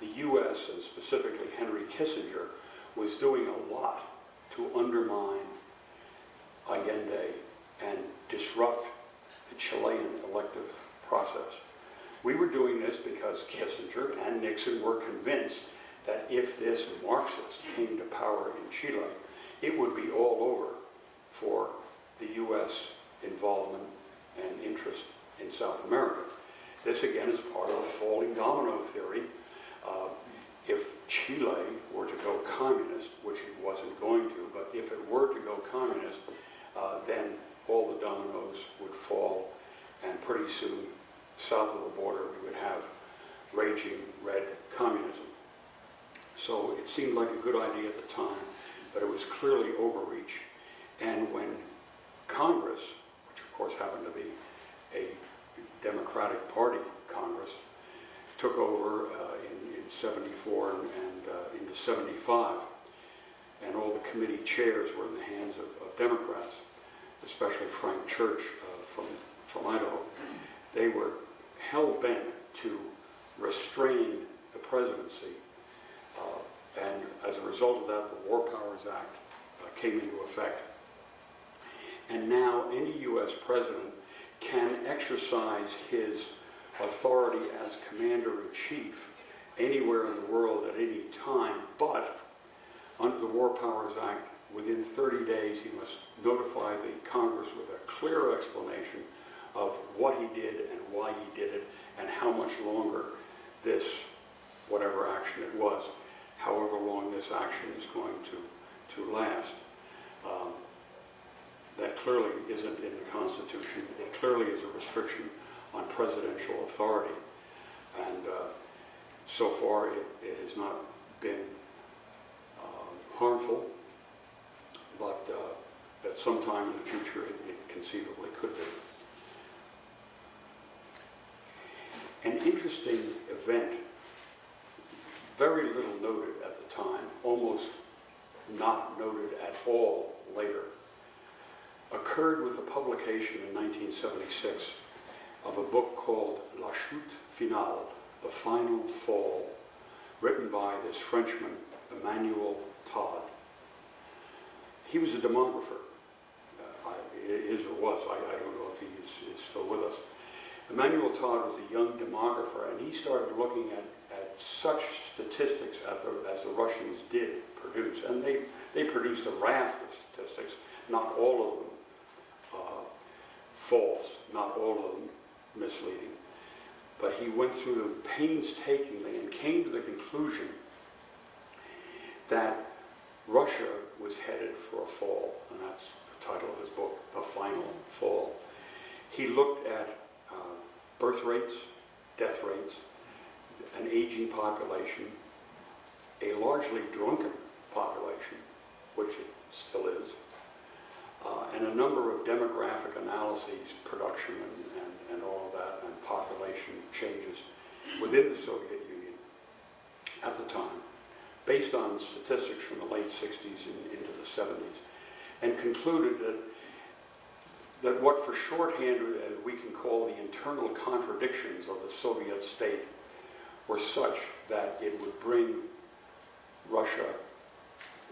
Speaker 1: The U.S., and specifically Henry Kissinger, was doing a lot to undermine Allende and disrupt the Chilean elective process. We were doing this because Kissinger and Nixon were convinced that if this Marxist came to power in Chile, it would be all over for the U.S. involvement and interest in South America. This again is part of a falling domino theory. If Chile were to go communist, which it wasn't going to, but if it were to go communist, then all the dominoes would fall, and pretty soon, south of the border, we would have raging red communism. So it seemed like a good idea at the time, but it was clearly overreach. And when Congress, which of course happened to be a Democratic Party Congress, took over in 74 and into 75, and all the committee chairs were in the hands of Democrats, especially Frank Church from Idaho. They were hell-bent to restrain the presidency, and as a result of that, the War Powers Act came into effect. And now any U.S. president can exercise his authority as commander-in-chief anywhere in the world at any time, but under the War Powers Act, within 30 days he must notify the Congress with a clear explanation of what he did and why he did it, and how much longer this, whatever action it was, however long this action is going to last. That clearly isn't in the Constitution. It clearly is a restriction on presidential authority. And so far it has not been harmful, but at some time in the future it conceivably could be. An interesting event, very little noted at the time, almost not noted at all later, occurred with the publication in 1976 of a book called La Chute Finale, The Final Fall, written by this Frenchman, Emmanuel Todd. He was a demographer, is or was, I don't know if he is still with us. Emmanuel Todd was a young demographer, and he started looking at such statistics as the Russians did produce, and they produced a raft of statistics, not all of them false, not all of them misleading. But he went through them painstakingly and came to the conclusion that Russia was headed for a fall, and that's the title of his book, The Final Fall. He looked at birth rates, death rates, an aging population, a largely drunken population, which it still is, and a number of demographic analyses, production and all of that, and population changes within the Soviet Union at the time, based on statistics from the late 60s and into the 70s, and concluded that what for shorthand we can call the internal contradictions of the Soviet state were such that it would bring Russia,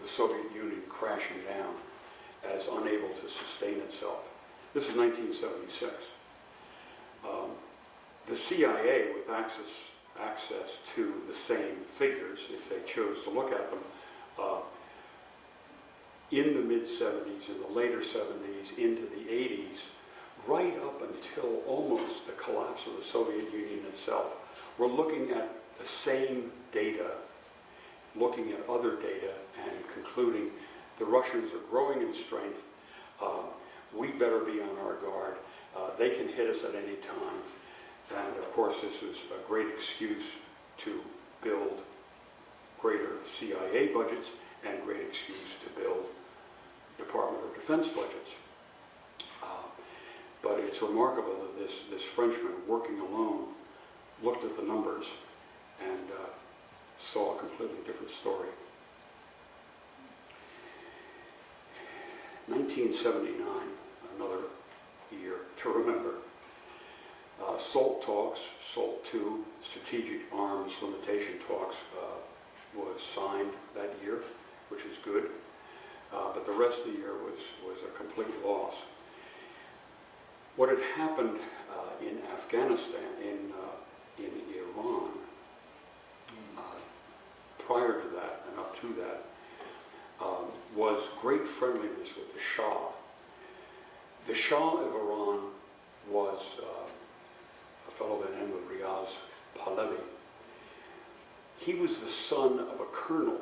Speaker 1: the Soviet Union, crashing down as unable to sustain itself. This is 1976. The CIA, with access to the same figures, if they chose to look at them, in the mid-70s, in the later 70s, into the 80s, right up until almost the collapse of the Soviet Union itself, we're looking at the same data, looking at other data, and concluding the Russians are growing in strength. We better be on our guard. They can hit us at any time. And of course, this was a great excuse to build greater CIA budgets and great excuse to build Department of Defense budgets. But it's remarkable that this Frenchman, working alone, looked at the numbers and saw a completely different story. 1979, to remember. SALT talks, SALT II, Strategic Arms Limitation talks, was signed that year, which is good. But the rest of the year was a complete loss. What had happened in Afghanistan, in Iran, prior to that and up to that, was great friendliness with the Shah. The Shah of Iran was a fellow by the name of Riaz Pahlavi. He was the son of a colonel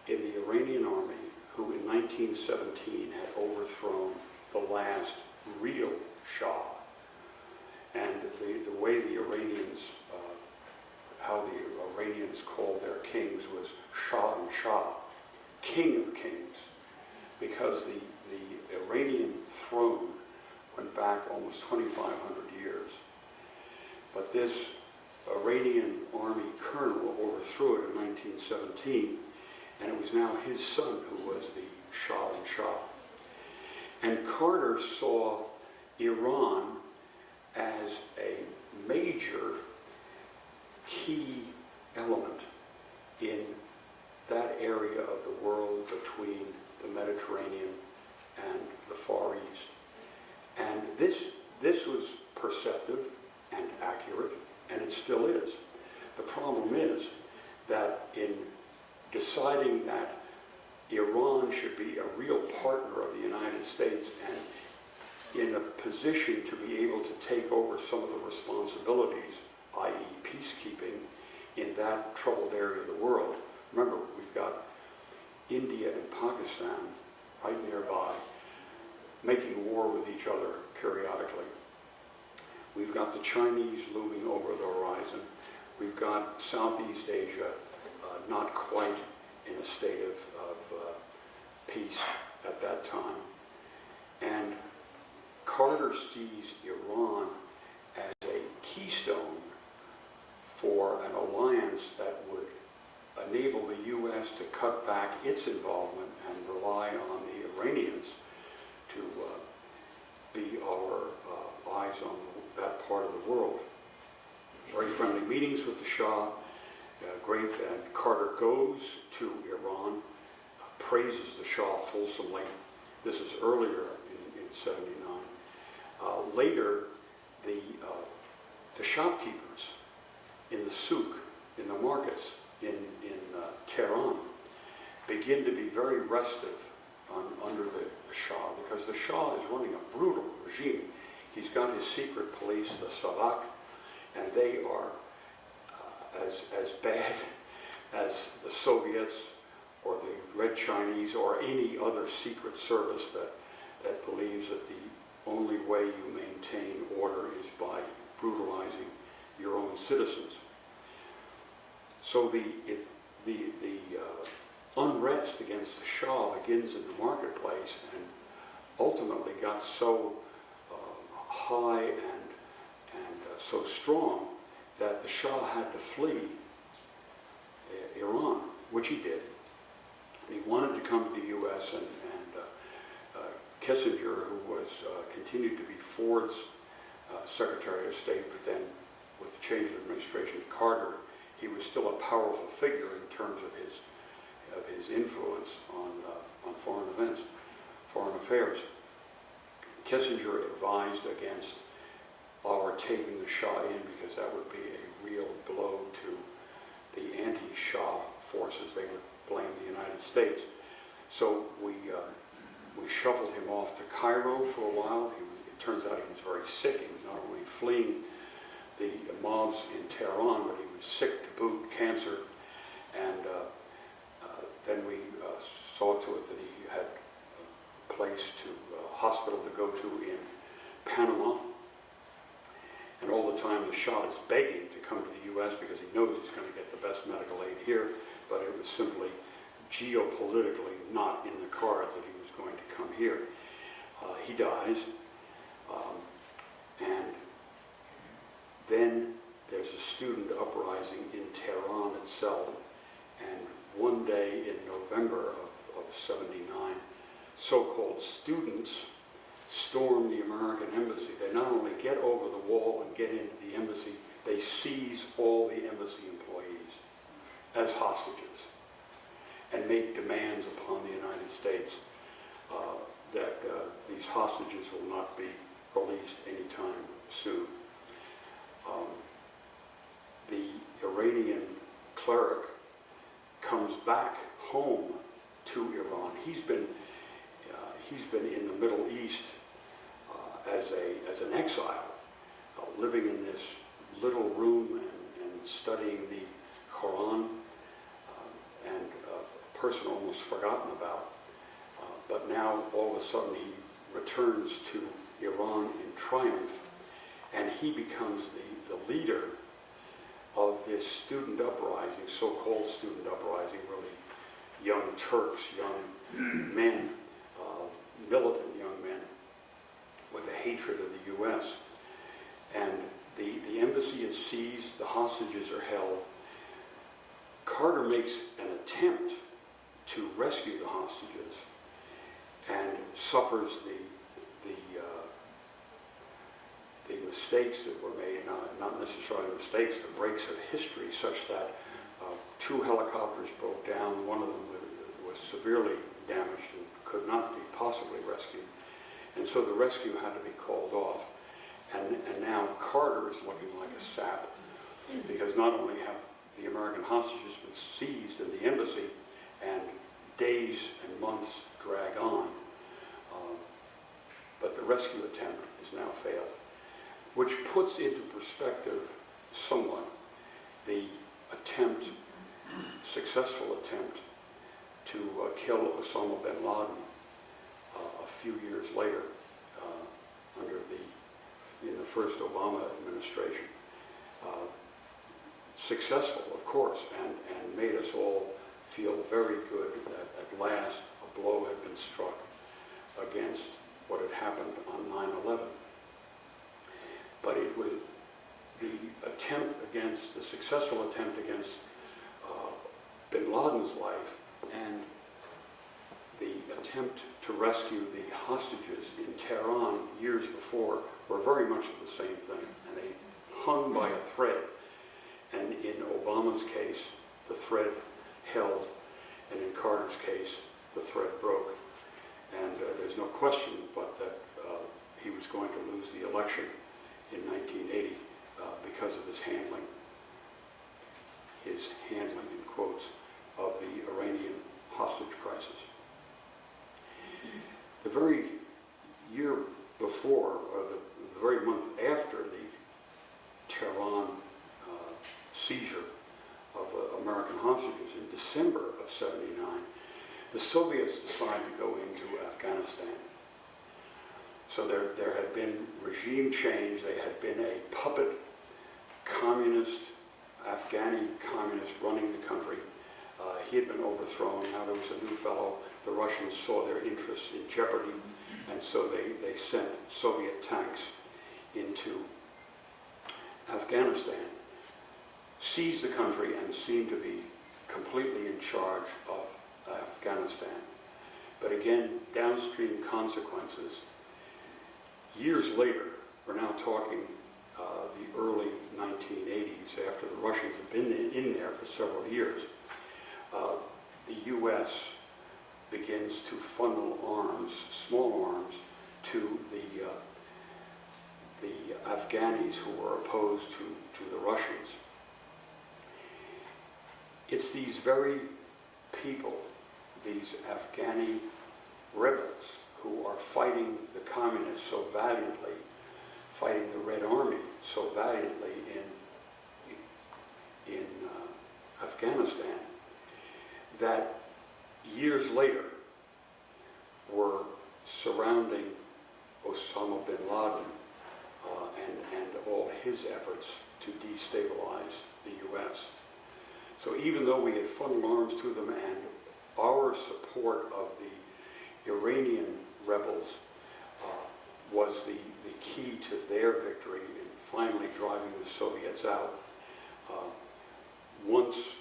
Speaker 1: in the Iranian army who in 1917 had overthrown the last real Shah. And the way the Iranians, how the Iranians called their kings was Shah and Shah, king of kings, because the Iranian throne went back almost 2,500 years. But this Iranian army colonel overthrew it in 1917, and it was now his son who was the Shah and Shah. And Carter saw Iran as a major key element in that area of the world between the Mediterranean and the Far East. And this was perceptive and accurate, and it still is. The problem is that in deciding that Iran should be a real partner of the United States and in a position to be able to take over some of the responsibilities, i.e. peacekeeping, in that troubled area of the world. Remember, we've got India and Pakistan right nearby, making war with each other periodically. We've got the Chinese looming over the horizon. We've got Southeast Asia not quite in a state of peace at that time. And Carter sees Iran as a keystone for an alliance that would enable the U.S. to cut back its involvement and rely on the Iranians to be our eyes on that part of the world. Very friendly meetings with the Shah, great, and Carter goes to Iran, praises the Shah fulsomely. This is earlier in 79. Later, the shopkeepers in the souk, in the markets in Tehran, begin to be very restive under the Shah, because the Shah is running a brutal regime. He's got his secret police, the Savak, and they are as bad as the Soviets or the Red Chinese or any other secret service that believes that the only way you maintain order is by brutalizing your own citizens. So the unrest against the Shah begins in the marketplace and ultimately got so high and so strong that the Shah had to flee Iran, which he did. And he wanted to come to the U.S. and Kissinger, who was continued to be Ford's Secretary of State, but then with the change of administration, Carter, he was still a powerful figure in terms of his influence on foreign events, foreign affairs. Kissinger advised against our taking the Shah in because that would be a real blow to the anti-Shah forces. They would blame the United States. So we shuffled him off to Cairo for a while. It turns out he was very sick. He was not only fleeing the mobs in Tehran, but he was sick to boot, cancer. And then we saw to it that he had a place a hospital to go to in Panama. And all the time the Shah is begging to come to the U.S. because he knows he's going to get the best medical aid here, but it was simply geopolitically not in the cards that he was going to come here. He dies, and then there's a student uprising in Tehran itself, and one day in November of 79, so-called students storm the American embassy. They not only get over the wall and get into the embassy, they seize all the embassy employees as hostages and make demands upon the United States that these hostages will not be released anytime soon. The Iranian cleric comes back home to Iran. He's been in the Middle East as an exile, living in this little room and studying the Quran, and a person almost forgotten about. But now, all of a sudden, he returns to Iran in triumph, and he becomes the leader of this student uprising, so-called student uprising, really young Turks, young men, militant young men, with a hatred of the U.S. And the embassy is seized, the hostages are held. Carter makes an attempt to rescue the hostages and suffers the mistakes that were made, not necessarily mistakes, the breaks of history, such that 2 helicopters broke down. One of them was severely damaged and could not be possibly rescued. And so the rescue had to be called off. And now Carter is looking like a sap, because not only have the American hostages been seized in the embassy, and days and months drag on, but the rescue attempt has now failed, which puts into perspective somewhat the attempt, successful attempt, to kill Osama bin Laden a few years later, in the first Obama administration. Successful, of course, and made us all feel very good that at last a blow had been struck against what had happened on 9/11. But it was the successful attempt against bin Laden's life and the attempt to rescue the hostages in Tehran years before were very much the same thing, and they hung by a thread. And in Obama's case, the thread held, and in Carter's case, the thread broke. And there's no question but that he was going to lose the election in 1980 because of his handling in quotes, of the Iranian hostage crisis. The very year before, or the very month after the Tehran seizure of American hostages in December of '79, the Soviets decided to go into Afghanistan. So there had been regime change. They had been a puppet communist, Afghani communist running the country. He had been overthrown. Now there was a new fellow. The Russians saw their interests in jeopardy, and so they sent Soviet tanks into Afghanistan, seized the country, and seemed to be completely in charge of Afghanistan. But again, downstream consequences. Years later, we're now talking the early 1980s, after the Russians have been in there for several years. The U.S. begins to funnel arms, small arms, to the Afghanis who were opposed to the Russians. It's these very people, these Afghani rebels, who are fighting the communists so valiantly, fighting the Red Army so valiantly in Afghanistan, that years later were surrounding Osama bin Laden and all his efforts to destabilize the U.S. So even though we had funneled arms to them, and our support of the Iranian rebels was the key to their victory in finally driving the Soviets out, once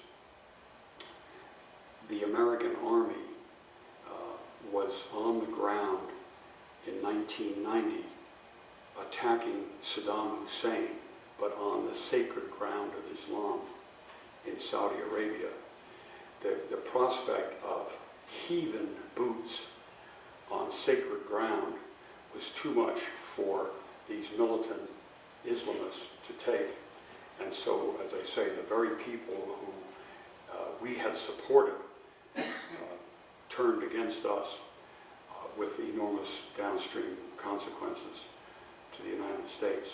Speaker 1: the American army was on the ground in 1990 attacking Saddam Hussein, but on the sacred ground of Islam in Saudi Arabia. The prospect of heathen boots on sacred ground was too much for these militant Islamists to take. And so, as I say, the very people who we had supported turned against us with enormous downstream consequences to the United States.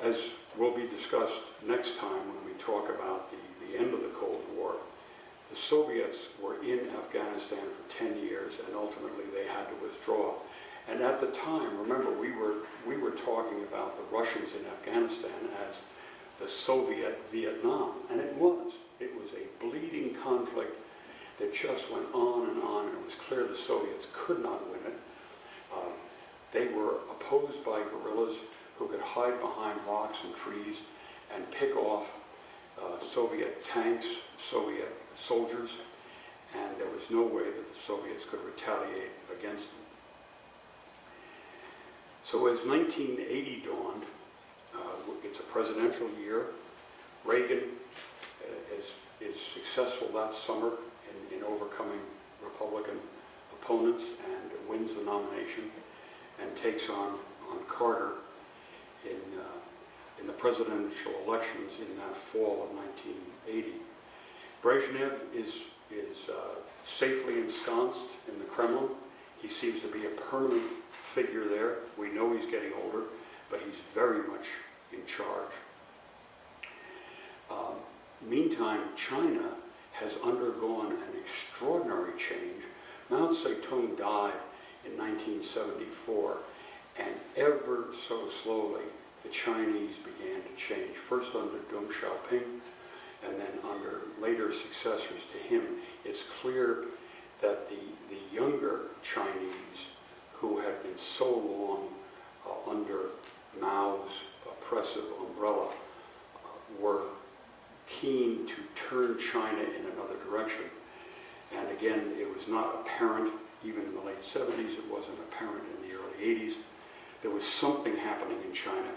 Speaker 1: As will be discussed next time when we talk about the end of the Cold War, the Soviets were in Afghanistan for 10 years and ultimately they had to withdraw. And at the time, remember, we were talking about the Russians in Afghanistan as the Soviet Vietnam, and it was. It was a bleeding conflict that just went on, and it was clear the Soviets could not win it. They were opposed by guerrillas who could hide behind rocks and trees and pick off Soviet tanks, Soviet soldiers, and there was no way that the Soviets could retaliate against them. So as 1980 dawned, it's a presidential year. Reagan is successful that summer in overcoming Republican opponents and wins the nomination and takes on Carter in the presidential elections in that fall of 1980. Brezhnev is safely ensconced in the Kremlin. He seems to be a permanent figure there. We know he's getting older, but he's very much in charge. Meantime, China has undergone an extraordinary change. Mao Zedong died in 1974, and ever so slowly, the Chinese began to change, first under Deng Xiaoping, and then under later successors to him. It's clear that the younger Chinese, who had been so long under Mao's oppressive umbrella, were keen to turn China in another direction. And again, it was not apparent, even in the late 70s, it wasn't apparent in the early 80s. There was something happening in China,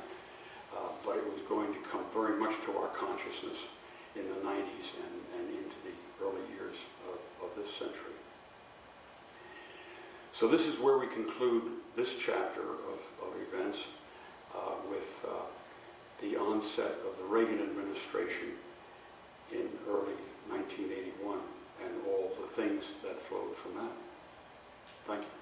Speaker 1: but it was going to come very much to our consciousness in the 90s and into the early years of this century. So this is where we conclude this chapter of events with the onset of the Reagan administration in early 1981 and all the things that flowed from that. Thank you.